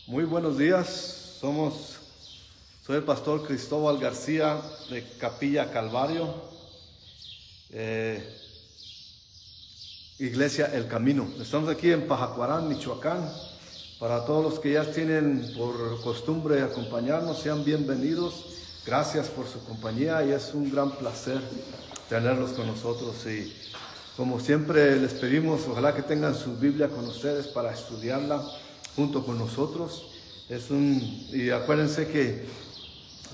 Muy buenos días, soy el pastor Cristóbal García de Capilla Calvario, Iglesia El Camino. Estamos aquí en Pajacuarán, Michoacán. Para todos los que ya tienen por costumbre acompañarnos, sean bienvenidos. Gracias por su compañía y es un gran placer tenerlos con nosotros. Y como siempre les pedimos, ojalá que tengan su Biblia con ustedes para estudiarla junto con nosotros. Y acuérdense que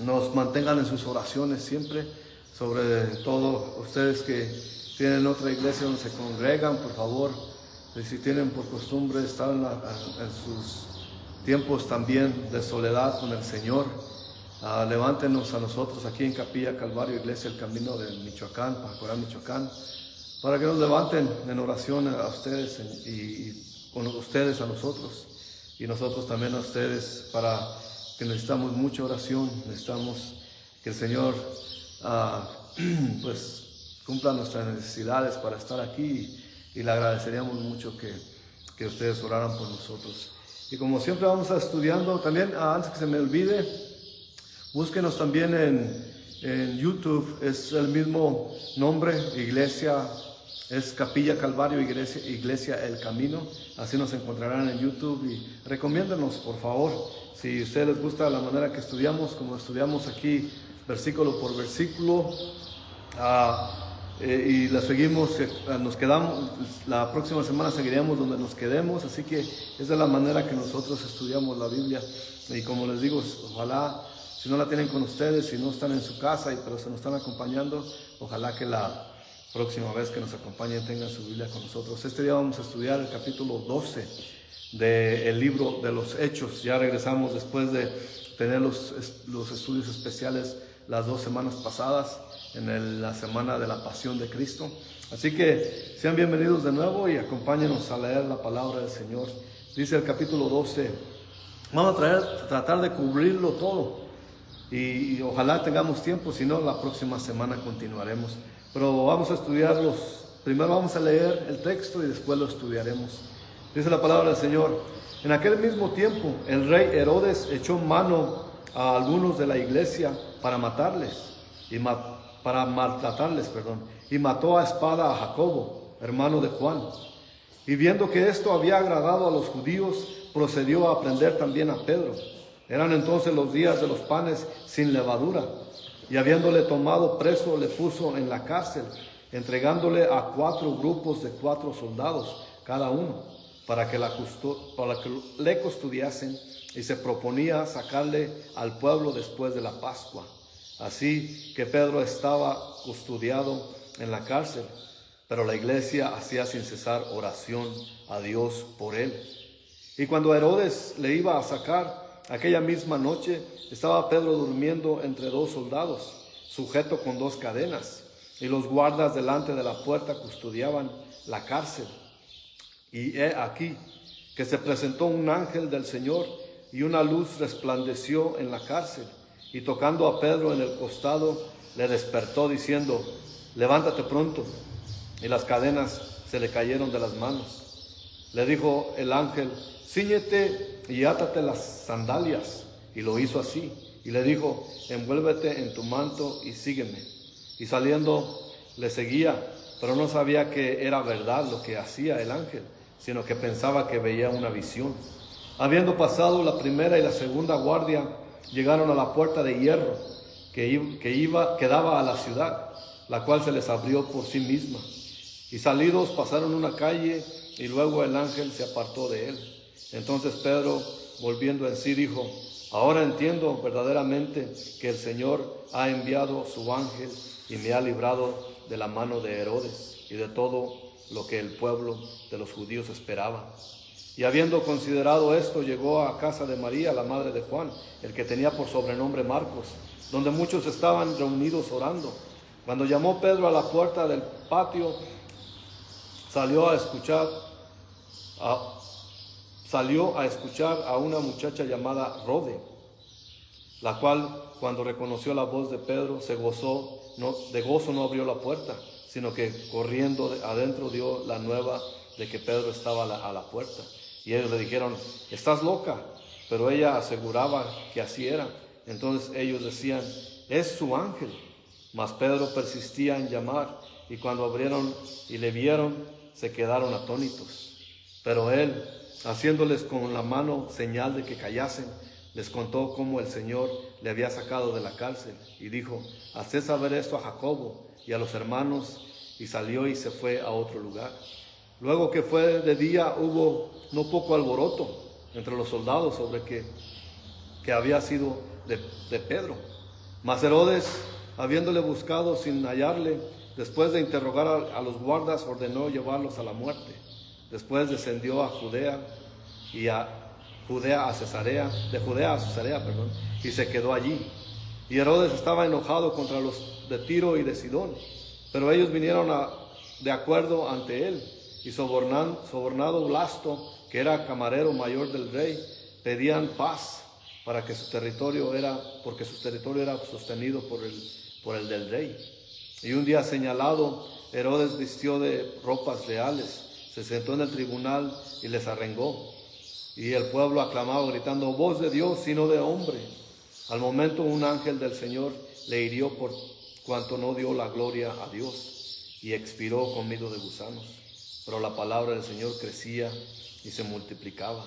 nos mantengan en sus oraciones siempre, sobre todo ustedes que tienen otra iglesia donde se congregan, por favor, si tienen por costumbre estar en sus tiempos también de soledad con el Señor, levántenos a nosotros aquí en Capilla Calvario, Iglesia El Camino de Michoacán, Pajacuarán, Michoacán, para que nos levanten en oración a ustedes y con ustedes a nosotros. Y nosotros también a ustedes, para que necesitamos mucha oración, necesitamos que el Señor pues cumpla nuestras necesidades para estar aquí, y le agradeceríamos mucho que ustedes oraran por nosotros. Y como siempre vamos a estudiando también, antes que se me olvide, búsquenos también en YouTube, es el mismo nombre, Iglesia, es Capilla Calvario, Iglesia El Camino. Así nos encontrarán en YouTube, y recomiéndenos, por favor, si a ustedes les gusta la manera que estudiamos, como estudiamos aquí versículo por versículo, y la seguimos, nos quedamos, la próxima semana seguiremos donde nos quedemos. Así que esa es la manera que nosotros estudiamos la Biblia. Y como les digo, ojalá, si no la tienen con ustedes, si no están en su casa, pero se nos están acompañando, ojalá que la próxima vez que nos acompañen tengan su Biblia con nosotros. Este día vamos a estudiar el capítulo 12 del libro de los Hechos. Ya regresamos después de tener los estudios especiales las 2 semanas pasadas, en la semana de la Pasión de Cristo. Así que sean bienvenidos de nuevo y acompáñenos a leer la palabra del Señor. Dice el capítulo 12, vamos a tratar de cubrirlo todo, y ojalá tengamos tiempo, si no la próxima semana continuaremos. Pero vamos a estudiarlos. Primero vamos a leer el texto y después lo estudiaremos. Dice la palabra del Señor: en aquel mismo tiempo, el rey Herodes echó mano a algunos de la iglesia para matarles, para maltratarles, y mató a espada a Jacobo, hermano de Juan. Y viendo que esto había agradado a los judíos, procedió a prender también a Pedro. Eran entonces los días de los panes sin levadura. Y habiéndole tomado preso, le puso en la cárcel, entregándole a 4 grupos de 4 soldados cada uno, para que le custodiasen, y se proponía sacarle al pueblo después de la Pascua. Así que Pedro estaba custodiado en la cárcel, pero la iglesia hacía sin cesar oración a Dios por él. Y cuando Herodes le iba a sacar, aquella misma noche estaba Pedro durmiendo entre 2 soldados, sujeto con 2 cadenas, y los guardas delante de la puerta custodiaban la cárcel. Y he aquí que se presentó un ángel del Señor, y una luz resplandeció en la cárcel, y tocando a Pedro en el costado, le despertó diciendo: levántate pronto. Y las cadenas se le cayeron de las manos. Le dijo el ángel: cíñete y átate las sandalias. Y lo hizo así. Y le dijo: envuélvete en tu manto y sígueme. Y saliendo le seguía, pero no sabía que era verdad lo que hacía el ángel, sino que pensaba que veía una visión. Habiendo pasado la primera y la segunda guardia, llegaron a la puerta de hierro que daba a la ciudad, la cual se les abrió por sí misma. Y salidos pasaron una calle, y luego el ángel se apartó de él. Entonces Pedro, volviendo en sí, dijo: ahora entiendo verdaderamente que el Señor ha enviado su ángel y me ha librado de la mano de Herodes y de todo lo que el pueblo de los judíos esperaba. Y habiendo considerado esto, llegó a casa de María, la madre de Juan, el que tenía por sobrenombre Marcos, donde muchos estaban reunidos orando. Cuando llamó Pedro a la puerta del patio, salió a escuchar a una muchacha llamada Rode, la cual, cuando reconoció la voz de Pedro, de gozo no abrió la puerta, sino que corriendo adentro dio la nueva de que Pedro estaba a la puerta. Y ellos le dijeron: ¿estás loca? pero ella aseguraba que así era. Entonces ellos decían: es su ángel. Mas Pedro persistía en llamar, y cuando abrieron y le vieron, se quedaron atónitos. Pero él, haciéndoles con la mano señal de que callasen, les contó cómo el Señor le había sacado de la cárcel, y dijo: haced saber esto a Jacobo y a los hermanos. Y salió y se fue a otro lugar. Luego que fue de día, hubo no poco alboroto entre los soldados sobre que había sido de Pedro. Mas Herodes, habiéndole buscado sin hallarle, después de interrogar a los guardas, ordenó llevarlos a la muerte. Después descendió a Judea a Cesarea, y se quedó allí. Y Herodes estaba enojado contra los de Tiro y de Sidón, pero ellos vinieron de acuerdo ante él, y sobornado Blasto, que era camarero mayor del rey, pedían paz porque su territorio era sostenido por el del rey. Y un día señalado, Herodes vistió de ropas reales, se sentó en el tribunal y les arengó. Y el pueblo aclamaba gritando: voz de Dios y no de hombre. Al momento un ángel del Señor le hirió por cuanto no dio la gloria a Dios, y expiró comido de gusanos. Pero la palabra del Señor crecía y se multiplicaba.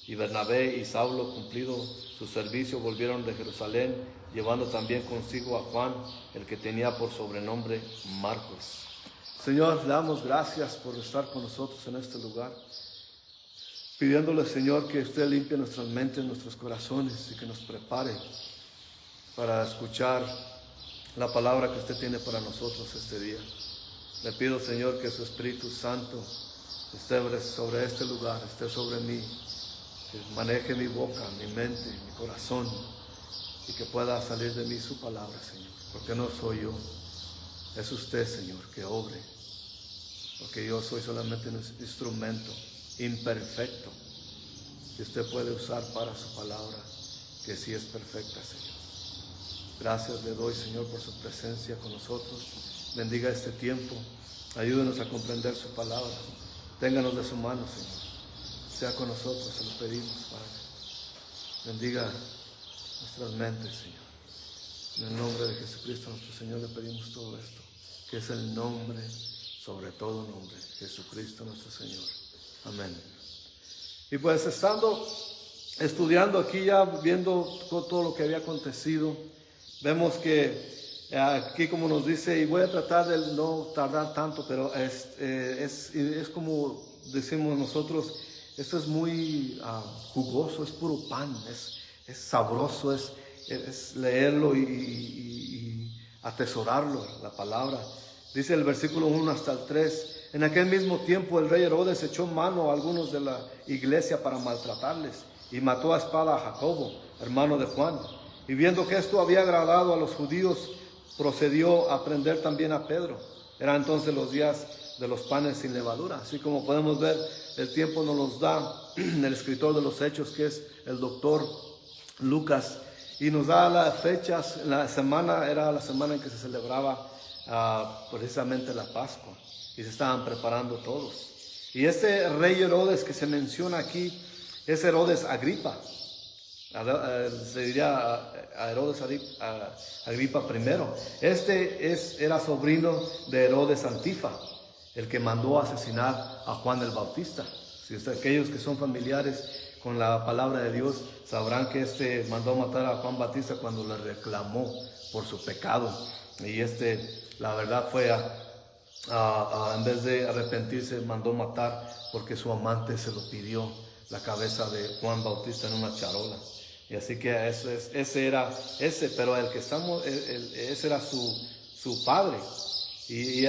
Y Bernabé y Saulo, cumplido su servicio, volvieron de Jerusalén, llevando también consigo a Juan, el que tenía por sobrenombre Marcos. Señor, le damos gracias por estar con nosotros en este lugar, pidiéndole, Señor, que usted limpie nuestras mentes, nuestros corazones, y que nos prepare para escuchar la palabra que usted tiene para nosotros este día. Le pido, Señor, que su Espíritu Santo esté sobre este lugar, esté sobre mí, que maneje mi boca, mi mente, mi corazón, y que pueda salir de mí su palabra, Señor, porque no soy yo, es usted, Señor, que obre, porque yo soy solamente un instrumento imperfecto que usted puede usar para su palabra, que sí es perfecta, Señor. Gracias le doy, Señor, por su presencia con nosotros. Bendiga este tiempo, ayúdenos a comprender su palabra, ténganos de su mano, Señor. Sea con nosotros, se lo pedimos, Padre. Bendiga nuestras mentes, Señor. En el nombre de Jesucristo nuestro Señor le pedimos todo esto, que es el nombre sobre todo nombre, Jesucristo nuestro Señor. Amén. Y pues estudiando aquí, ya viendo todo lo que había acontecido, vemos que aquí, como nos dice, y voy a tratar de no tardar tanto, pero es como decimos nosotros, esto es muy jugoso, es puro pan, es sabroso, es leerlo y atesorarlo, la palabra. Dice el versículo 1 hasta el 3, en aquel mismo tiempo el rey Herodes echó mano a algunos de la iglesia para maltratarles, y mató a espada a Jacobo, hermano de Juan. Y viendo que esto había agradado a los judíos, procedió a prender también a Pedro. Eran entonces los días de los panes sin levadura. Así como podemos ver, el tiempo nos los da el escritor de los Hechos, que es el doctor Lucas, y nos da las fechas. La semana era la semana en que se celebraba precisamente la Pascua, y se estaban preparando todos. Y este rey Herodes que se menciona aquí es Herodes Agripa. Se diría a Herodes Agripa I. Era sobrino de Herodes Antifa, el que mandó a asesinar a Juan el Bautista. Si aquellos que son familiares con la palabra de Dios sabrán que mandó matar a Juan Bautista cuando le reclamó por su pecado. Y la verdad fue en vez de arrepentirse, mandó matar porque su amante se lo pidió, la cabeza de Juan Bautista en una charola. Y así que ese era su padre. Y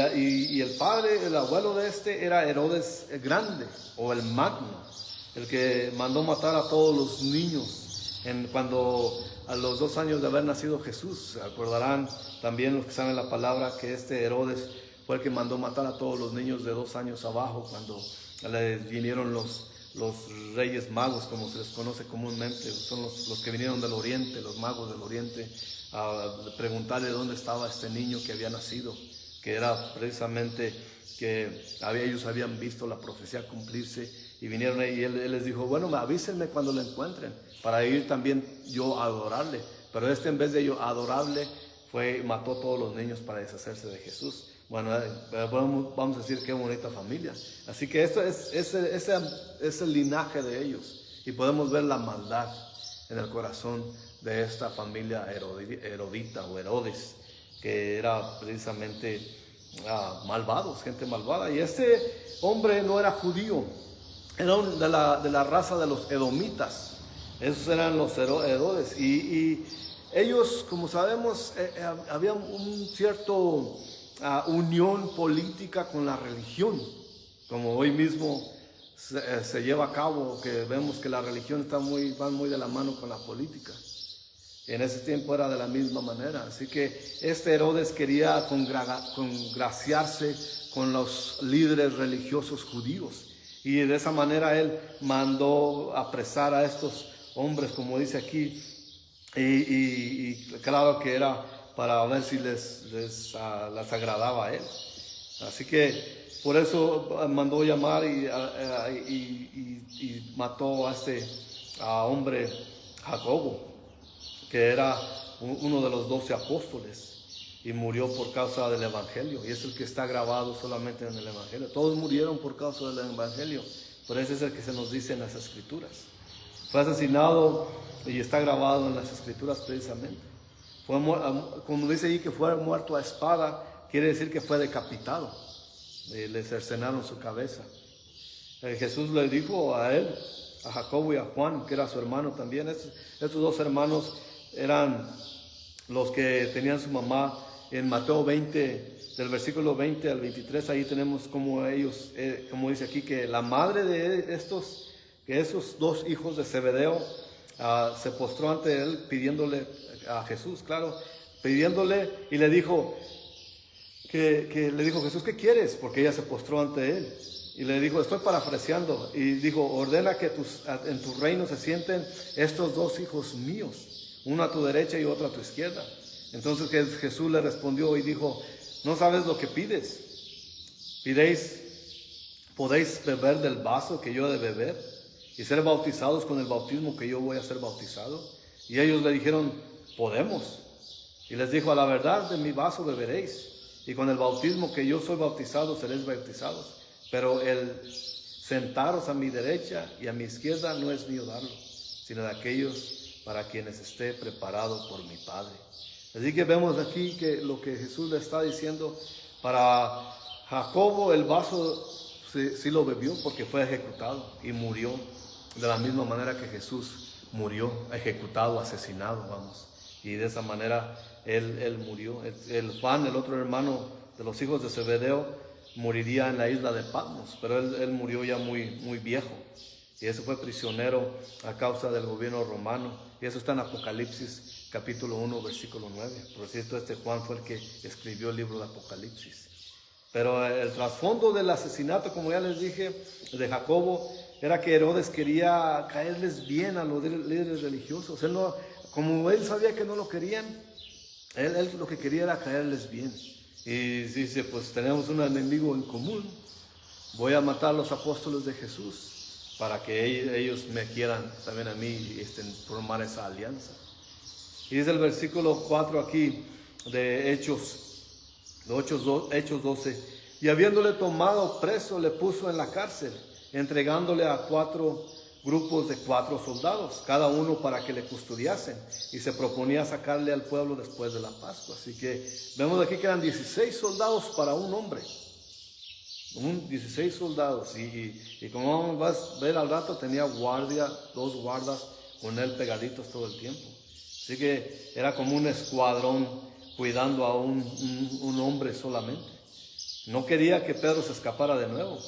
el padre, el abuelo de era Herodes el Grande, o el Magno, el que mandó matar a todos los niños cuando a los 2 años de haber nacido Jesús. Acordarán también los que saben la palabra que Herodes fue el que mandó matar a todos los niños de 2 años abajo, cuando le vinieron los reyes magos, como se les conoce comúnmente. Son los que vinieron del oriente, los magos del oriente, a preguntarle dónde estaba este niño que había nacido, que era precisamente que ellos habían visto la profecía cumplirse, y vinieron y él les dijo, bueno, avísenme cuando lo encuentren para ir también yo a adorarle. Pero en vez de yo adorarle, mató a todos los niños para deshacerse de Jesús. Bueno, vamos a decir qué bonita familia. Así que esto es el linaje de ellos. Y podemos ver la maldad en el corazón de esta familia Herodita o Herodes, que era precisamente malvados, gente malvada. Y este hombre no era judío, era de la raza de los edomitas. Esos eran los Herodes. Y ellos, como sabemos, había un cierto unión política con la religión, como hoy mismo se lleva a cabo, que vemos que la religión va muy de la mano con la política. En ese tiempo era de la misma manera. Así que este Herodes quería congraciarse con los líderes religiosos judíos. Y de esa manera él mandó apresar a estos hombres, como dice aquí. Y claro que era para ver si les agradaba a él. Así que por eso mandó llamar y mató a este hombre Jacobo, que era uno de los 12 apóstoles, y murió por causa del Evangelio. Y es el que está grabado solamente en el Evangelio. Todos murieron por causa del Evangelio, pero ese es el que se nos dice en las Escrituras. Fue asesinado y está grabado en las Escrituras precisamente. Como dice ahí que fue muerto a espada, quiere decir que fue decapitado. Le cercenaron su cabeza. Jesús le dijo a él, a Jacobo y a Juan, que era su hermano también. Estos dos hermanos eran los que tenían su mamá. En Mateo 20, del versículo 20 al 23, ahí tenemos como ellos, como dice aquí, que la madre de esos dos hijos de Zebedeo se postró ante él pidiéndole a Jesús, claro, pidiéndole, y le dijo Jesús, ¿qué quieres? Porque ella se postró ante él. Y le dijo, estoy parafraseando, y dijo, ordena que en tu reino se sienten estos dos hijos míos, uno a tu derecha y otro a tu izquierda. Entonces Jesús le respondió y dijo, ¿no sabes lo que pides? ¿Podéis beber del vaso que yo he de beber y ser bautizados con el bautismo que yo voy a ser bautizado? Y ellos le dijeron, podemos. Y les dijo, a la verdad de mi vaso beberéis, y con el bautismo que yo soy bautizado seréis bautizados. Pero el sentaros a mi derecha y a mi izquierda no es mío darlo, sino de aquellos para quienes esté preparado por mi Padre. Así que vemos aquí que lo que Jesús le está diciendo, para Jacobo el vaso sí lo bebió porque fue ejecutado y murió de la misma manera que Jesús murió, ejecutado, asesinado, vamos. Y de esa manera él murió. Juan, el otro hermano de los hijos de Zebedeo, moriría en la isla de Patmos, pero él murió ya muy, muy viejo. Y eso fue prisionero a causa del gobierno romano. Y eso está en Apocalipsis capítulo 1, versículo 9. Por cierto, Juan fue el que escribió el libro de Apocalipsis. Pero el trasfondo del asesinato, como ya les dije, de Jacobo, era que Herodes quería caerles bien a los líderes religiosos. Como él sabía que no lo querían, él lo que quería era caerles bien. Y dice, pues tenemos un enemigo en común. Voy a matar a los apóstoles de Jesús para que ellos me quieran también a mí y formar esa alianza. Y dice el versículo 4 aquí de Hechos 12. Y habiéndole tomado preso, le puso en la cárcel, entregándole a 4 grupos de 4 soldados, cada uno para que le custodiasen. Y se proponía sacarle al pueblo después de la Pascua. Así que vemos aquí que eran 16 soldados para un hombre. 16 soldados. Y como vamos a ver al rato, tenía 2 guardas con él pegaditos todo el tiempo. Así que era como un escuadrón cuidando a un hombre solamente. No quería que Pedro se escapara de nuevo.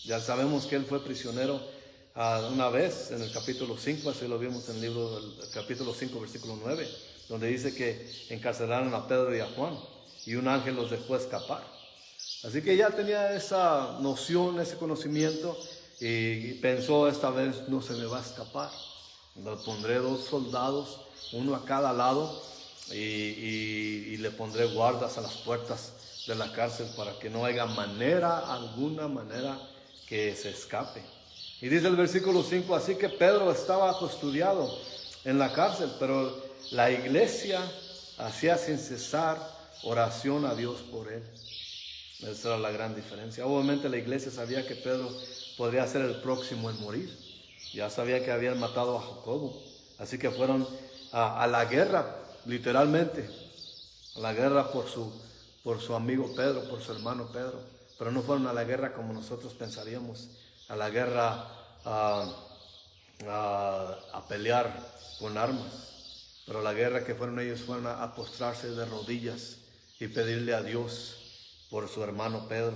Ya sabemos que él fue prisionero una vez en el capítulo 5, así lo vimos en el libro del capítulo 5, versículo 9, donde dice que encarcelaron a Pedro y a Juan y un ángel los dejó escapar. Así que ya tenía esa noción, ese conocimiento, y pensó, esta vez no se me va a escapar. Le pondré 2 soldados, uno a cada lado, y le pondré guardas a las puertas de la cárcel para que no haya alguna manera que se escape. Y dice el versículo 5, así que Pedro estaba custodiado en la cárcel, pero la iglesia hacía sin cesar oración a Dios por él. Esa era la gran diferencia. Obviamente la iglesia sabía que Pedro podría ser el próximo en morir. Ya sabía que habían matado a Jacobo. Así que fueron a la guerra, literalmente. A la guerra por su amigo Pedro, por su hermano Pedro. Pero no fueron a la guerra como nosotros pensaríamos. A la guerra a pelear con armas. Pero la guerra que fueron ellos fueron a postrarse de rodillas y pedirle a Dios por su hermano Pedro,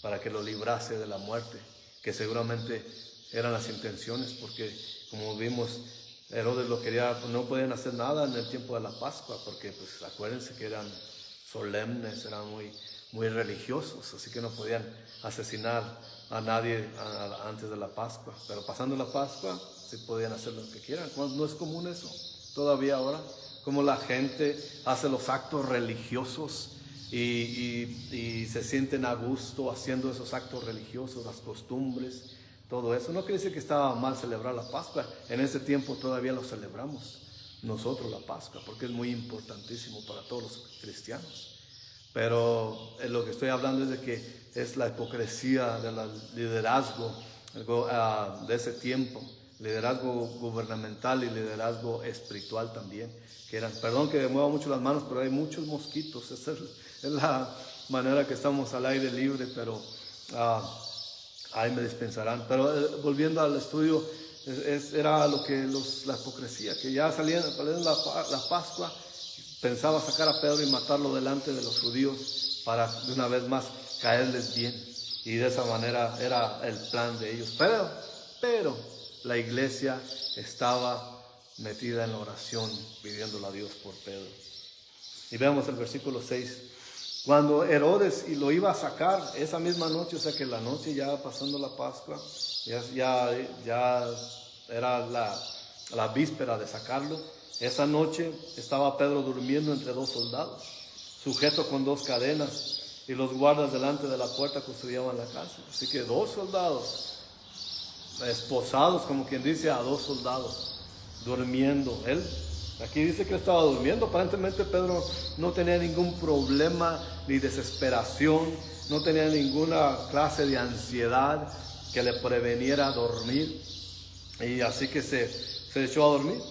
para que lo librase de la muerte, que seguramente eran las intenciones, porque como vimos, Herodes lo quería, no podían hacer nada en el tiempo de la Pascua, porque pues acuérdense que eran solemnes, eran muy religiosos, así que no podían asesinar a nadie antes de la Pascua, pero pasando la Pascua sí podían hacer lo que quieran. No es común eso todavía ahora, como la gente hace los actos religiosos y se sienten a gusto haciendo esos actos religiosos, las costumbres, todo eso. No quiere decir que estaba mal celebrar la Pascua. En ese tiempo todavía lo celebramos nosotros la Pascua, porque es muy importantísimo para todos los cristianos. Pero lo que estoy hablando es de que es la hipocresía del liderazgo de ese tiempo, liderazgo gubernamental y liderazgo espiritual también, que eran, perdón que me mueva mucho las manos, pero hay muchos mosquitos. Esa es la manera que estamos al aire libre, pero ahí me dispensarán. Pero volviendo al estudio, era lo que la hipocresía, que ya salían la Pascua, pensaba sacar a Pedro y matarlo delante de los judíos para de una vez más caerles bien, y de esa manera era el plan de ellos. Pero la iglesia estaba metida en la oración, pidiéndole a Dios por Pedro. Y veamos el versículo 6. Cuando Herodes lo iba a sacar esa misma noche, o sea que la noche ya pasando la Pascua, ya era la víspera de sacarlo. Esa noche estaba Pedro durmiendo entre dos soldados, sujeto con dos cadenas, y los guardas delante de la puerta custodiaban la cárcel. Así que dos soldados, esposados, como quien dice, a dos soldados, durmiendo. Aquí dice que estaba durmiendo. Aparentemente Pedro no tenía ningún problema ni desesperación, no tenía ninguna clase de ansiedad que le preveniera dormir, y así que se echó a dormir.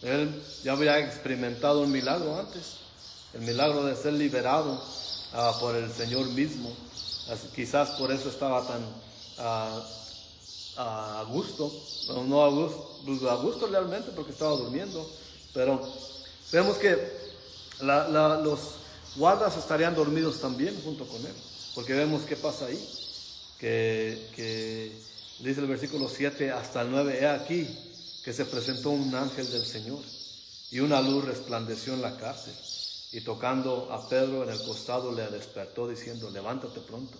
Él ya había experimentado un milagro antes, el milagro de ser liberado por el Señor mismo. Quizás por eso estaba tan a gusto, no a gusto realmente, porque estaba durmiendo. Pero vemos que los guardas estarían dormidos también junto con él, porque vemos qué pasa ahí, que dice el versículo 7 hasta el 9, he aquí que se presentó un ángel del Señor, y una luz resplandeció en la cárcel, y tocando a Pedro en el costado le despertó diciendo, levántate pronto.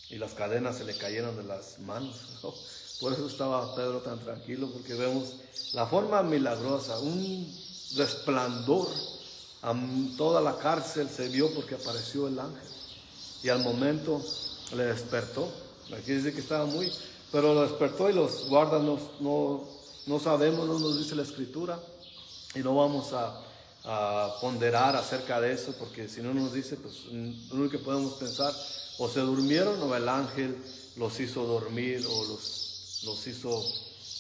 Y las cadenas se le cayeron de las manos. Por eso estaba Pedro tan tranquilo, porque vemos la forma milagrosa, un resplandor a toda la cárcel se vio porque apareció el ángel, y al momento le despertó. Aquí dice que estaba pero lo despertó, y los guardas no sabemos, no nos dice la escritura, y no vamos a ponderar acerca de eso, porque si no nos dice, pues lo único que podemos pensar, o se durmieron o el ángel los hizo dormir, o los hizo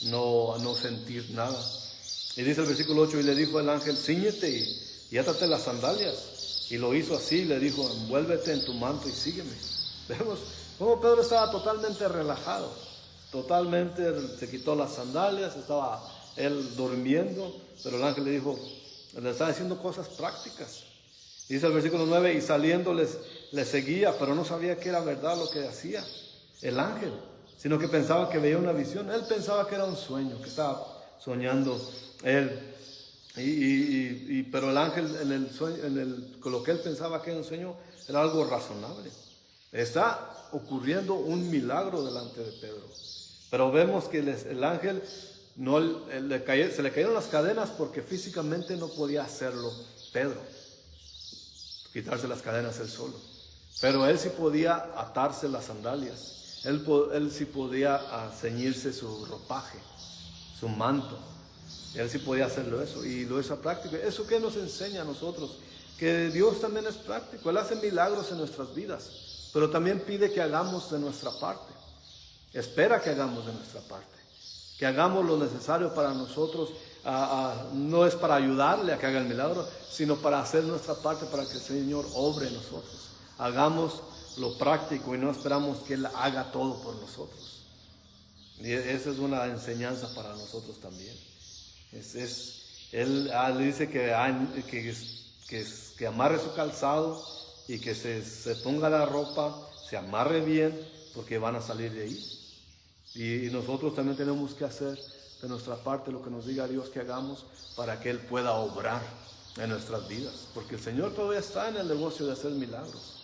no sentir nada. Y dice el versículo 8, y le dijo el ángel, cíñete y átate las sandalias. Y lo hizo así, le dijo, envuélvete en tu manto y sígueme. Vemos cómo Pedro estaba totalmente relajado, totalmente, se quitó las sandalias, estaba él durmiendo, pero el ángel le dijo, le estaba diciendo cosas prácticas. Y dice el versículo 9, y saliendo les seguía, pero no sabía que era verdad lo que hacía el ángel, sino que pensaba que veía una visión. Él pensaba que era un sueño, que estaba soñando él. Pero el ángel en el sueño, con lo que él pensaba que era un sueño, era algo razonable. Está ocurriendo un milagro delante de Pedro. Pero vemos que el ángel se le cayeron las cadenas porque físicamente no podía hacerlo Pedro, quitarse las cadenas él solo. Pero él sí podía atarse las sandalias. Él sí podía ceñirse su ropaje, su manto. Él sí podía hacerlo eso y lo hizo práctico. ¿Eso qué nos enseña a nosotros? Que Dios también es práctico. Él hace milagros en nuestras vidas, pero también pide que hagamos de nuestra parte. Espera que hagamos de nuestra parte, que hagamos lo necesario para nosotros. No es para ayudarle a que haga el milagro, sino para hacer nuestra parte para que el Señor obre en nosotros. Hagamos lo práctico y no esperamos que Él haga todo por nosotros. Y esa es una enseñanza para nosotros también. Él le dice que amarre su calzado y que se ponga la ropa, se amarre bien, porque van a salir de ahí. Y nosotros también tenemos que hacer de nuestra parte lo que nos diga Dios que hagamos para que Él pueda obrar en nuestras vidas, porque el Señor todavía está en el negocio de hacer milagros.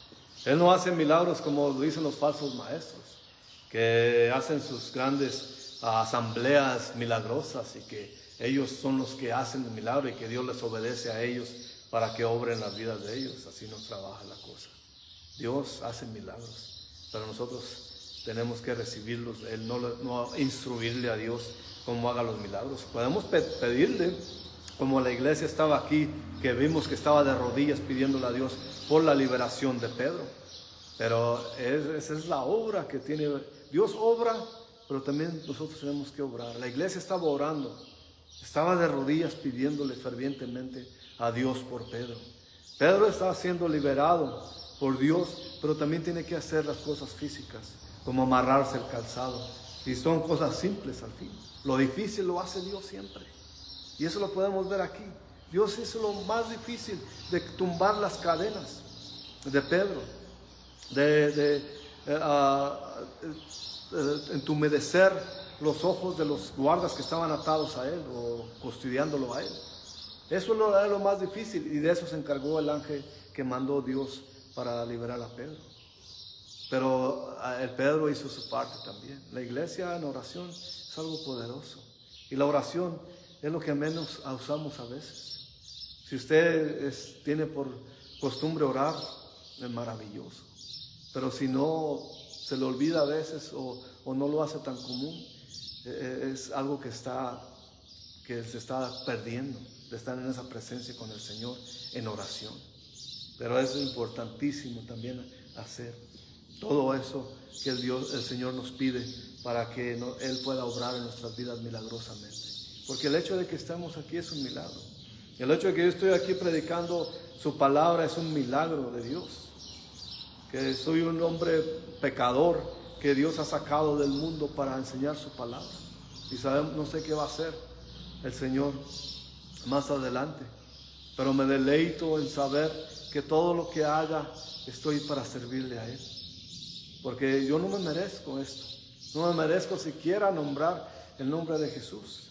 Él no hace milagros como lo dicen los falsos maestros, que hacen sus grandes asambleas milagrosas y que ellos son los que hacen el milagro y que Dios les obedece a ellos para que obren las vidas de ellos. Así no trabaja la cosa. Dios hace milagros, pero nosotros tenemos que recibirlos. Él no instruirle a Dios cómo haga los milagros. Podemos pedirle, como la iglesia estaba aquí, que vimos que estaba de rodillas pidiéndole a Dios por la liberación de Pedro. Pero esa es la obra que tiene. Dios obra, pero también nosotros tenemos que obrar. La iglesia estaba orando, estaba de rodillas pidiéndole fervientemente a Dios por Pedro. Pedro está siendo liberado por Dios, pero también tiene que hacer las cosas físicas, como amarrarse el calzado. Y son cosas simples al fin. Lo difícil lo hace Dios siempre. Y eso lo podemos ver aquí. Dios hizo lo más difícil de tumbar las cadenas de Pedro, de entumedecer los ojos de los guardas que estaban atados a él o custodiándolo a él. Eso era lo más difícil y de eso se encargó el ángel que mandó Dios para liberar a Pedro. Pero el Pedro hizo su parte también. La iglesia en oración es algo poderoso y la oración es lo que menos usamos a veces. Si usted tiene por costumbre orar, es maravilloso. Pero si no, se le olvida a veces o no lo hace tan común, es algo que se está perdiendo, de estar en esa presencia con el Señor en oración. Pero es importantísimo también hacer todo eso que el Señor nos pide para que Él pueda obrar en nuestras vidas milagrosamente. Porque el hecho de que estemos aquí es un milagro. El hecho de que yo estoy aquí predicando su palabra es un milagro de Dios. Que soy un hombre pecador que Dios ha sacado del mundo para enseñar su palabra. Y no sé qué va a hacer el Señor más adelante. Pero me deleito en saber que todo lo que haga estoy para servirle a Él. Porque yo no me merezco esto. No me merezco siquiera nombrar el nombre de Jesús.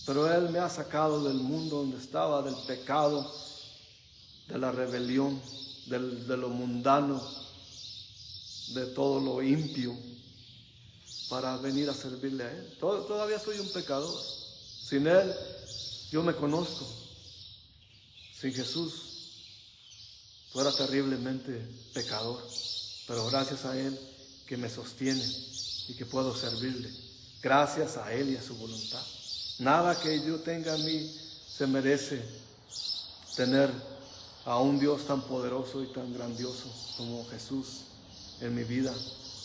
Pero Él me ha sacado del mundo donde estaba, del pecado, de la rebelión, de lo mundano, de todo lo impío, para venir a servirle a Él. Todavía soy un pecador. Sin Él, yo me conozco. Sin Jesús, fuera terriblemente pecador. Pero gracias a Él que me sostiene y que puedo servirle. Gracias a Él y a su voluntad. Nada que yo tenga en mí se merece tener a un Dios tan poderoso y tan grandioso como Jesús en mi vida.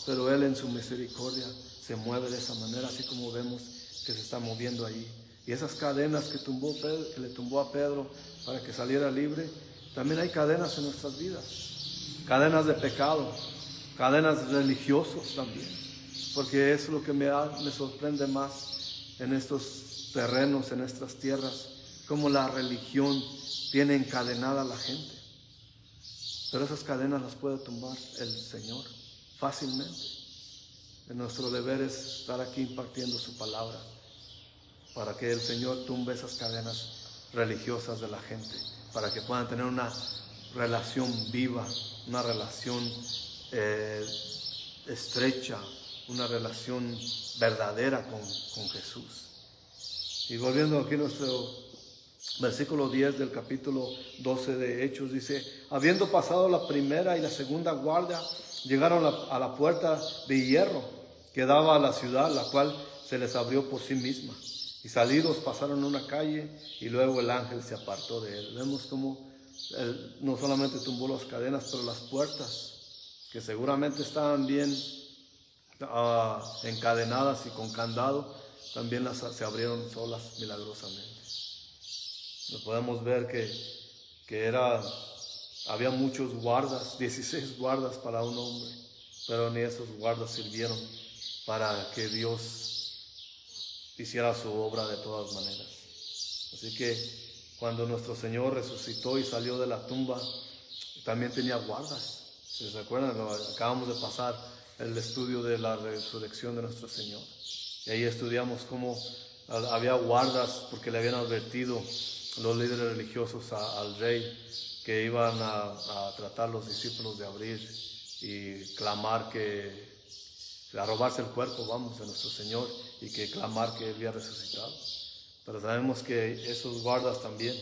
Pero Él en su misericordia se mueve de esa manera, así como vemos que se está moviendo ahí. Y esas cadenas que le tumbó a Pedro para que saliera libre, también hay cadenas en nuestras vidas. Cadenas de pecado, cadenas religiosas también. Porque eso es lo que me sorprende más en estos terrenos, en estas tierras, como la religión tiene encadenada a la gente. Pero esas cadenas las puede tumbar el Señor fácilmente. Nuestro deber es estar aquí impartiendo su palabra para que el Señor tumbe esas cadenas religiosas de la gente, para que puedan tener una relación viva, una relación estrecha, una relación verdadera con Jesús. Y volviendo aquí a nuestro Versículo 10 del capítulo 12 de Hechos dice: habiendo pasado la primera y la segunda guardia, llegaron a la puerta de hierro que daba a la ciudad, la cual se les abrió por sí misma. Y salidos pasaron una calle y luego el ángel se apartó de él. Vemos como él no solamente tumbó las cadenas, pero las puertas, que seguramente estaban bien encadenadas y con candado, también se abrieron solas milagrosamente. Podemos ver que había muchos guardas, 16 guardas para un hombre, pero ni esos guardas sirvieron para que Dios hiciera su obra de todas maneras. Así que cuando nuestro Señor resucitó y salió de la tumba, también tenía guardas. Si se acuerdan, acabamos de pasar el estudio de la resurrección de nuestro Señor. Y ahí estudiamos cómo había guardas porque le habían advertido los líderes religiosos al rey que iban a tratar los discípulos de abrir y clamar a robarse el cuerpo, de nuestro Señor, y que clamar que Él había resucitado. Pero sabemos que esos guardas también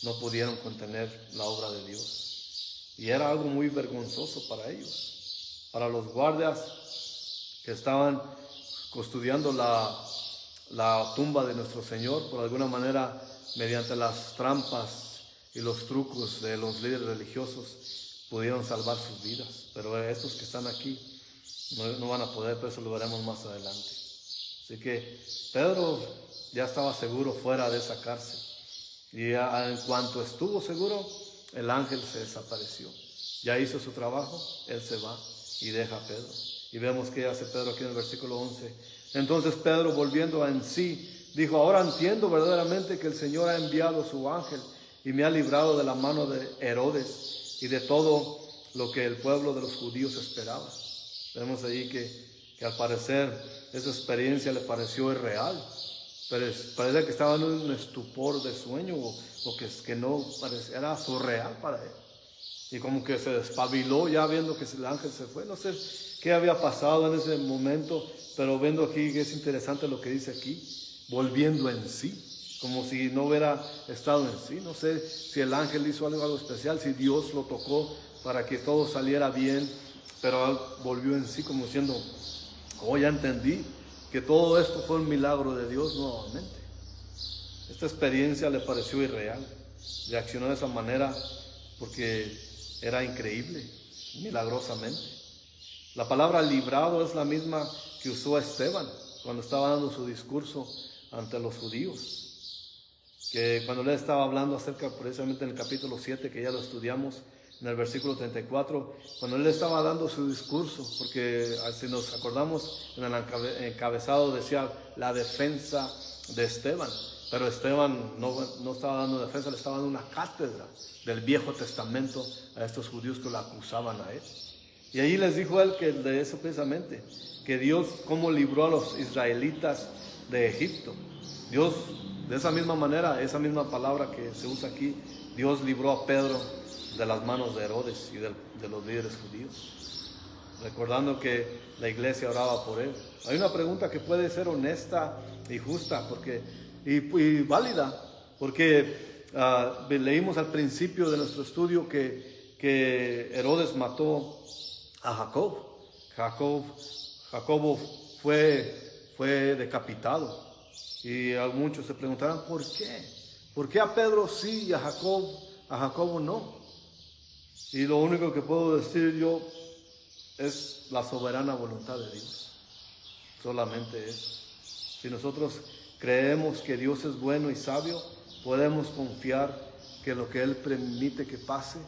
no pudieron contener la obra de Dios. Y era algo muy vergonzoso para ellos, para los guardias que estaban custodiando la tumba de nuestro Señor. Por alguna manera, mediante las trampas y los trucos de los líderes religiosos, pudieron salvar sus vidas. Pero estos que están aquí no van a poder, pero eso lo veremos más adelante. Así que Pedro ya estaba seguro fuera de esa cárcel. Y en cuanto estuvo seguro, el ángel se desapareció. Ya hizo su trabajo, él se va y deja a Pedro. Y vemos que hace Pedro aquí en el versículo 11. Entonces Pedro, volviendo en sí, dijo: ahora entiendo verdaderamente que el Señor ha enviado su ángel y me ha librado de la mano de Herodes y de todo lo que el pueblo de los judíos esperaba. Vemos ahí que al parecer esa experiencia le pareció irreal, pero parece que estaba en un estupor de sueño o que no era surreal para él. Y como que se despabiló ya viendo que el ángel se fue. No sé qué había pasado en ese momento, pero viendo aquí que es interesante lo que dice aquí, volviendo en sí, como si no hubiera estado en sí. No sé si el ángel hizo algo especial, si Dios lo tocó para que todo saliera bien, pero él volvió en sí como diciendo: oh, ya entendí que todo esto fue un milagro de Dios nuevamente. Esta experiencia le pareció irreal. Reaccionó de esa manera porque era increíble, milagrosamente. La palabra librado es la misma que usó Esteban cuando estaba dando su discurso ante los judíos. Que cuando él estaba hablando acerca, precisamente en el capítulo 7, que ya lo estudiamos, en el versículo 34, cuando él estaba dando su discurso, porque si nos acordamos, en el encabezado decía la defensa de Esteban, pero Esteban no estaba dando defensa, le estaba dando una cátedra del Viejo Testamento a estos judíos que lo acusaban a él. Y ahí les dijo él que de eso precisamente, que Dios cómo libró a los israelitas de Egipto. Dios, de esa misma manera, esa misma palabra que se usa aquí, Dios libró a Pedro de las manos de Herodes y de los líderes judíos, recordando que la iglesia oraba por él. Hay una pregunta que puede ser honesta y justa y válida, porque leímos al principio de nuestro estudio que Herodes mató a Jacob. Jacobo fue decapitado, y muchos se preguntarán ¿por qué? ¿Por qué a Pedro sí y a Jacobo no? Y lo único que puedo decir yo es la soberana voluntad de Dios. Solamente eso. Si nosotros creemos que Dios es bueno y sabio, podemos confiar que lo que Él permite que pase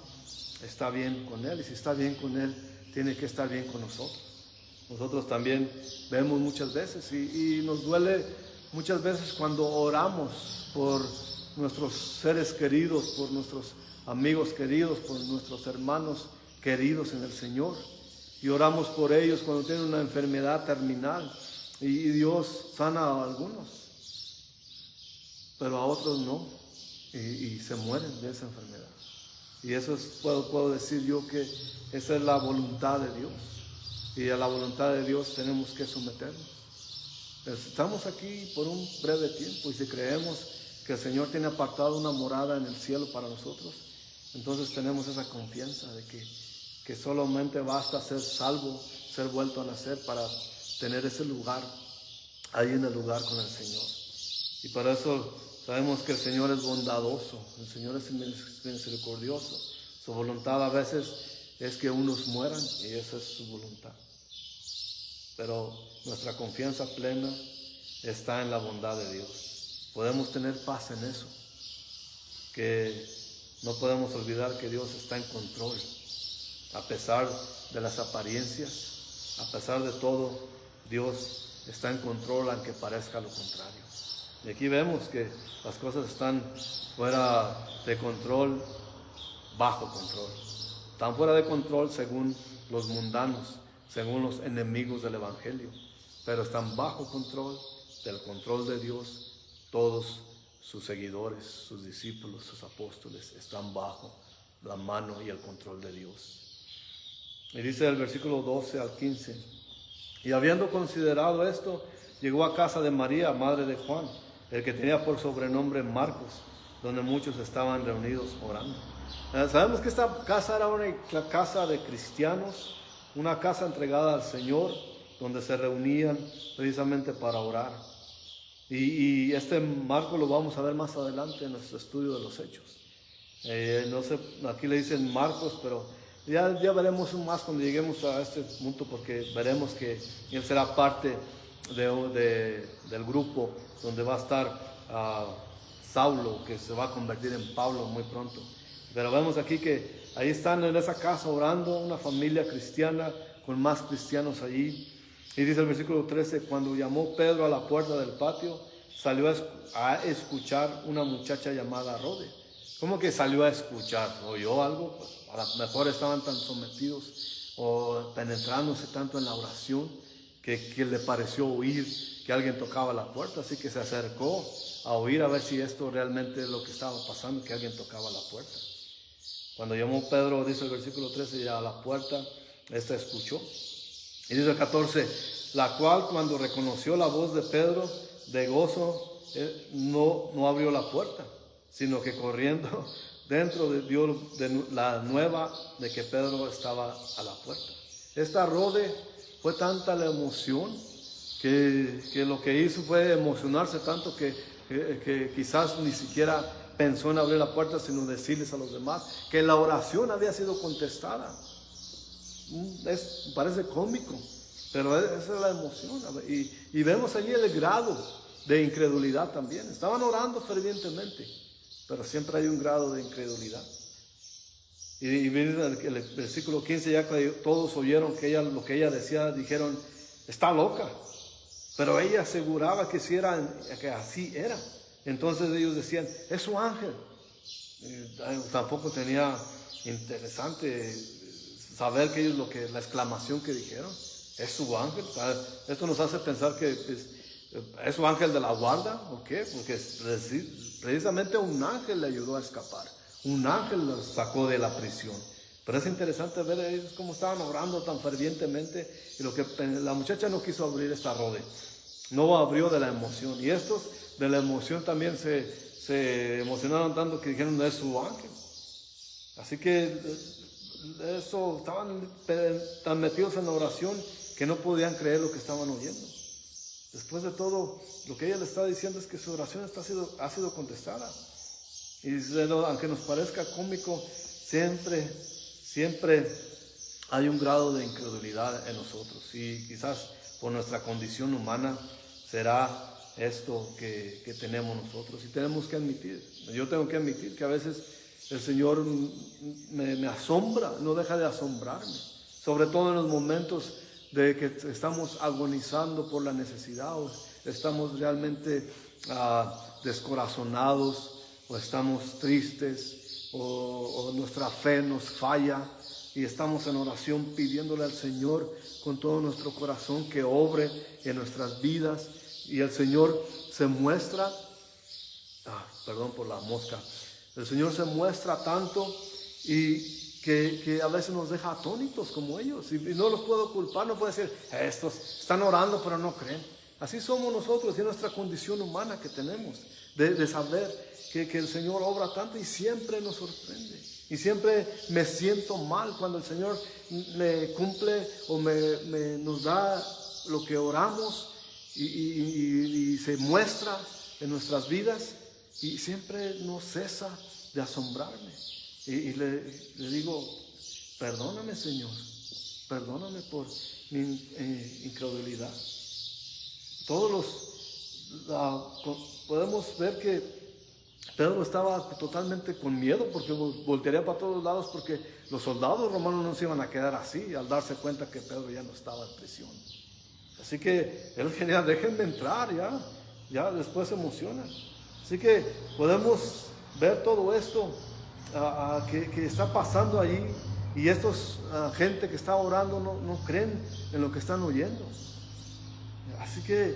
está bien con Él. Y si está bien con Él, tiene que estar bien con nosotros. Nosotros también vemos muchas veces y nos duele muchas veces cuando oramos por nuestros seres queridos, por nuestros amigos queridos, por nuestros hermanos queridos en el Señor, y oramos por ellos cuando tienen una enfermedad terminal, y Dios sana a algunos, pero a otros no, y se mueren de esa enfermedad. Y eso puedo decir yo que esa es la voluntad de Dios, y a la voluntad de Dios tenemos que someternos. Estamos aquí por un breve tiempo, y si creemos que el Señor tiene apartado una morada en el cielo para nosotros, entonces tenemos esa confianza de que solamente basta ser salvo, ser vuelto a nacer para tener ese lugar, ahí en el lugar con el Señor. Y para eso sabemos que el Señor es bondadoso, el Señor es misericordioso. Su voluntad a veces es que unos mueran y esa es su voluntad. Pero nuestra confianza plena está en la bondad de Dios. Podemos tener paz en eso, que no podemos olvidar que Dios está en control, a pesar de las apariencias, a pesar de todo, Dios está en control aunque parezca lo contrario. Y aquí vemos que las cosas están fuera de control, bajo control. Están fuera de control según los mundanos, según los enemigos del Evangelio, pero están bajo control del control de Dios. Todos sus seguidores, sus discípulos, sus apóstoles están bajo la mano y el control de Dios. Y dice el versículo 12 al 15, y habiendo considerado esto, llegó a casa de María, madre de Juan, el que tenía por sobrenombre Marcos, donde muchos estaban reunidos orando. Sabemos que esta casa era una casa de cristianos, una casa entregada al Señor, donde se reunían precisamente para orar. Y este Marcos lo vamos a ver más adelante en nuestro estudio de los Hechos. No sé, aquí le dicen Marcos, pero ya veremos más cuando lleguemos a este punto, porque veremos que él será parte del grupo donde va a estar Saulo, que se va a convertir en Pablo muy pronto. Pero vemos aquí que ahí están en esa casa orando, una familia cristiana con más cristianos allí. Y dice el versículo 13, cuando llamó Pedro a la puerta del patio, salió a escuchar una muchacha llamada Rode. ¿Cómo que salió a escuchar? ¿Oyó algo? Pues a lo mejor estaban tan sometidos o penetrándose tanto en la oración que le pareció oír que alguien tocaba la puerta, así que se acercó a oír a ver si esto realmente es lo que estaba pasando, que alguien tocaba la puerta. Cuando llamó Pedro, dice el versículo 13, ya a la puerta, esta escuchó. Y dice el 14, la cual cuando reconoció la voz de Pedro, de gozo, no abrió la puerta, sino que corriendo dentro dio la nueva de que Pedro estaba a la puerta. Esta Rode fue tanta la emoción que lo que hizo fue emocionarse tanto que quizás ni siquiera pensó en abrir la puerta, sino decirles a los demás que la oración había sido contestada. Parece cómico, pero esa es la emoción. Y vemos allí el grado de incredulidad también. Estaban orando fervientemente, pero siempre hay un grado de incredulidad. Y el versículo 15, ya que todos oyeron lo que ella decía, dijeron, está loca. Pero ella aseguraba que así era. Entonces ellos decían, es su ángel. Tampoco tenía interesante saber que ellos la exclamación que dijeron, es su ángel. Esto nos hace pensar que es su ángel de la guarda, ¿o qué? Porque precisamente un ángel le ayudó a escapar. Un ángel los sacó de la prisión. Pero es interesante ver a ellos cómo estaban orando tan fervientemente, y la muchacha no quiso abrir esta Rode, no abrió de la emoción. Y estos de la emoción también se emocionaron tanto que dijeron, no es su ángel. Así que estaban tan metidos en la oración que no podían creer lo que estaban oyendo. Después de todo, lo que ella le está diciendo es que su oración ha sido contestada. Y aunque nos parezca cómico, siempre hay un grado de incredulidad en nosotros. Y quizás por nuestra condición humana será esto que tenemos nosotros. Y tenemos que admitir, yo tengo que admitir que a veces el Señor me asombra, no deja de asombrarme. Sobre todo en los momentos de que estamos agonizando por la necesidad, o estamos realmente descorazonados, o estamos tristes, o nuestra fe nos falla, y estamos en oración pidiéndole al Señor con todo nuestro corazón que obre en nuestras vidas. Y el Señor se muestra, perdón por la mosca, el Señor se muestra tanto y que a veces nos deja atónitos como ellos. Y no los puedo culpar, no puedo decir, estos están orando pero no creen. Así somos nosotros y es nuestra condición humana que tenemos, de saber que el Señor obra tanto y siempre nos sorprende. Y siempre me siento mal cuando el Señor me cumple o nos da lo que oramos y se muestra en nuestras vidas, y siempre no cesa de asombrarme. Y le digo, perdóname, Señor, perdóname por mi incredulidad. Podemos ver que Pedro estaba totalmente con miedo, porque voltearía para todos lados, porque los soldados romanos no se iban a quedar así al darse cuenta que Pedro ya no estaba en prisión. Así que él quería, déjenme entrar, ya después se emociona. Así que podemos ver todo esto que está pasando allí, y estos gente que está orando no creen en lo que están oyendo. Así que,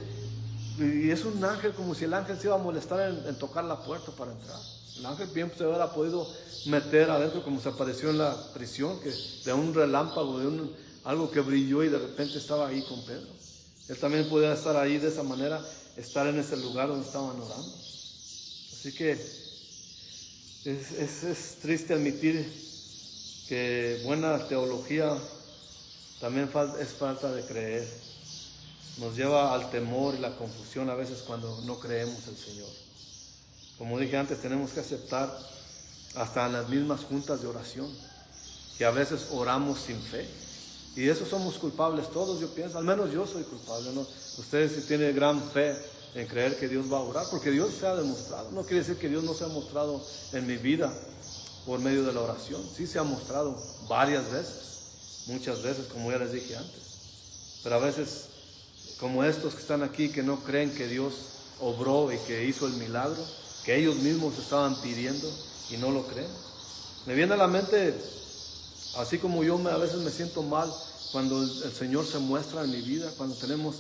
y es un ángel, como si el ángel se iba a molestar en tocar la puerta para entrar. El ángel bien se hubiera podido meter adentro, como se apareció en la prisión, que de un relámpago, algo que brilló y de repente estaba ahí con Pedro. Él también podía estar ahí de esa manera, estar en ese lugar donde estaban orando. Así que es triste admitir que buena teología también es falta de creer. Nos lleva al temor y la confusión a veces cuando no creemos en el Señor. Como dije antes, tenemos que aceptar hasta en las mismas juntas de oración que a veces oramos sin fe. Y de eso somos culpables todos, yo pienso. Al menos yo soy culpable, ¿no? Ustedes sí tienen gran fe en creer que Dios va a orar, porque Dios se ha demostrado. No quiere decir que Dios no se ha mostrado en mi vida por medio de la oración. Sí se ha mostrado varias veces, muchas veces, como ya les dije antes. Pero a veces, como estos que están aquí, que no creen que Dios obró y que hizo el milagro, que ellos mismos estaban pidiendo y no lo creen. Me viene a la mente, así como yo a veces me siento mal cuando el Señor se muestra en mi vida, cuando tenemos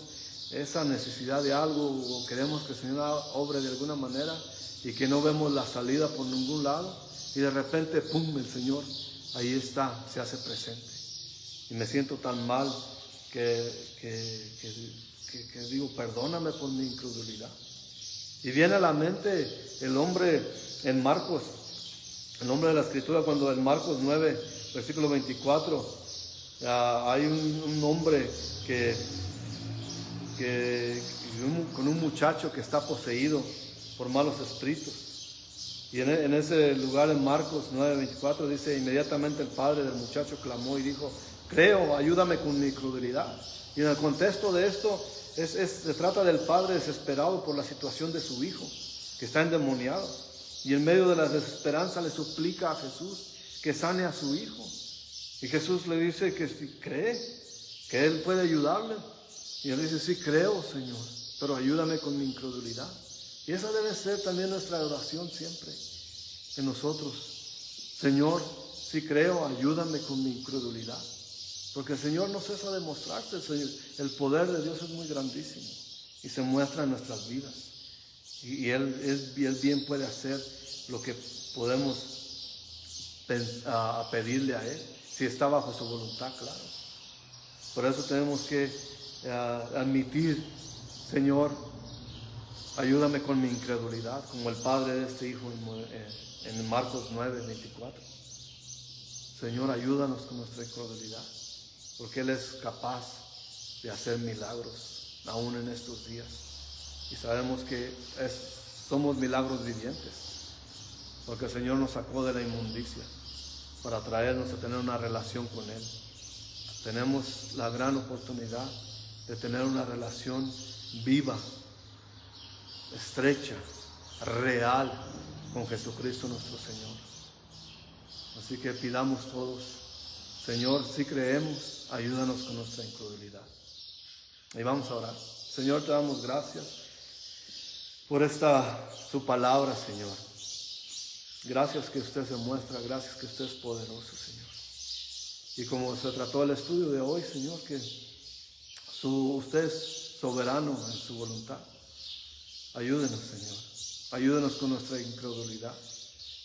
esa necesidad de algo o queremos que el Señor obre de alguna manera y que no vemos la salida por ningún lado, y de repente, ¡pum!, el Señor ahí está, se hace presente. Y me siento tan mal que digo, perdóname por mi incredulidad. Y viene a la mente el hombre en Marcos, el hombre de la Escritura, cuando en Marcos 9, versículo 24, hay un hombre con un muchacho que está poseído por malos espíritus. Y en ese lugar, en Marcos 9, 24, dice, inmediatamente el padre del muchacho clamó y dijo, creo, ayúdame con mi incredulidad. Y en el contexto de esto, se trata del padre desesperado por la situación de su hijo, que está endemoniado. Y en medio de la desesperanza le suplica a Jesús que sane a su hijo. Y Jesús le dice que si cree, que él puede ayudarle. Y él dice, sí creo, Señor, pero ayúdame con mi incredulidad. Y esa debe ser también nuestra oración siempre en nosotros. Señor, sí creo, ayúdame con mi incredulidad. Porque el Señor no cesa de mostrarse. El poder de Dios es muy grandísimo y se muestra en nuestras vidas. Y Él bien puede hacer lo que podemos pedirle a Él, si está bajo su voluntad, claro. Por eso tenemos que admitir, Señor, ayúdame con mi incredulidad, como el padre de este hijo en Marcos 9, 24. Señor, ayúdanos con nuestra incredulidad, porque Él es capaz de hacer milagros aún en estos días. Y sabemos que somos milagros vivientes, porque el Señor nos sacó de la inmundicia para traernos a tener una relación con Él. Tenemos la gran oportunidad de tener una relación viva, estrecha, real con Jesucristo nuestro Señor. Así que pidamos todos, Señor, si creemos, ayúdanos con nuestra incredulidad. Y vamos a orar. Señor, te damos gracias por su palabra, Señor. Gracias que usted se muestra, gracias que usted es poderoso, Señor. Y como se trató el estudio de hoy, Señor, que usted es soberano en su voluntad. Ayúdenos, Señor. Ayúdenos con nuestra incredulidad,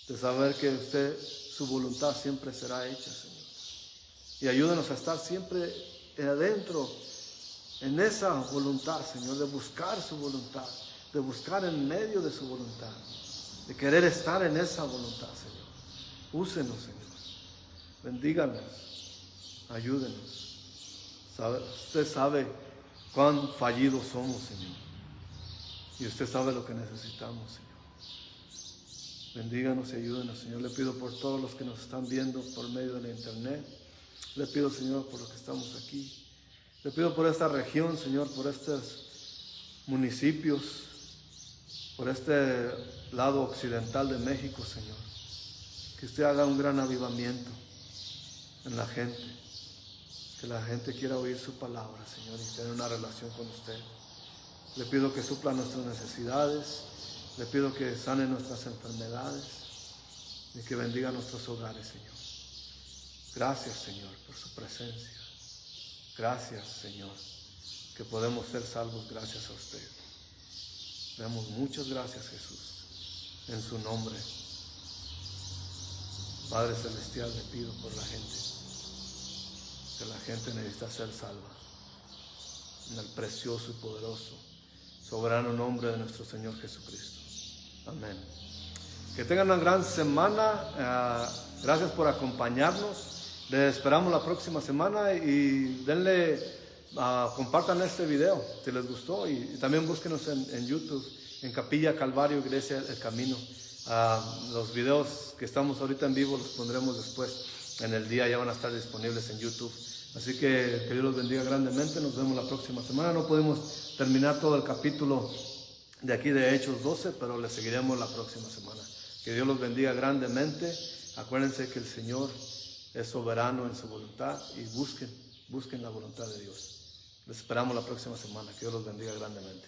de saber que su voluntad siempre será hecha, Señor. Y ayúdenos a estar siempre adentro en esa voluntad, Señor, de buscar su voluntad, de buscar en medio de su voluntad, de querer estar en esa voluntad, Señor. Úsenos, Señor. Bendíganos, ayúdenos. Usted sabe cuán fallidos somos, Señor. Y usted sabe lo que necesitamos, Señor. Bendíganos y ayúdenos, Señor. Le pido por todos los que nos están viendo por medio de la internet. Le pido, Señor, por los que estamos aquí. Le pido por esta región, Señor, por estos municipios, por este lado occidental de México, Señor. Que usted haga un gran avivamiento en la gente. Que la gente quiera oír su palabra, Señor, y tener una relación con usted. Le pido que supla nuestras necesidades. Le pido que sane nuestras enfermedades y que bendiga nuestros hogares, Señor. Gracias, Señor, por su presencia. Gracias, Señor, que podemos ser salvos gracias a usted. Le damos muchas gracias, Jesús, en su nombre. Padre Celestial, le pido por la gente, que la gente necesita ser salva. En el precioso y poderoso, soberano nombre de nuestro Señor Jesucristo. Amén. Que tengan una gran semana. Gracias por acompañarnos. Les esperamos la próxima semana y compartan este video si les gustó. Y también búsquenos en YouTube, en Capilla Calvario, Iglesia El Camino. Los videos que estamos ahorita en vivo los pondremos después. En el día ya van a estar disponibles en YouTube. Así que Dios los bendiga grandemente. Nos vemos la próxima semana. No podemos terminar todo el capítulo de aquí de Hechos 12, pero le seguiremos la próxima semana. Que Dios los bendiga grandemente. Acuérdense que el Señor es soberano en su voluntad y busquen la voluntad de Dios. Les esperamos la próxima semana. Que Dios los bendiga grandemente.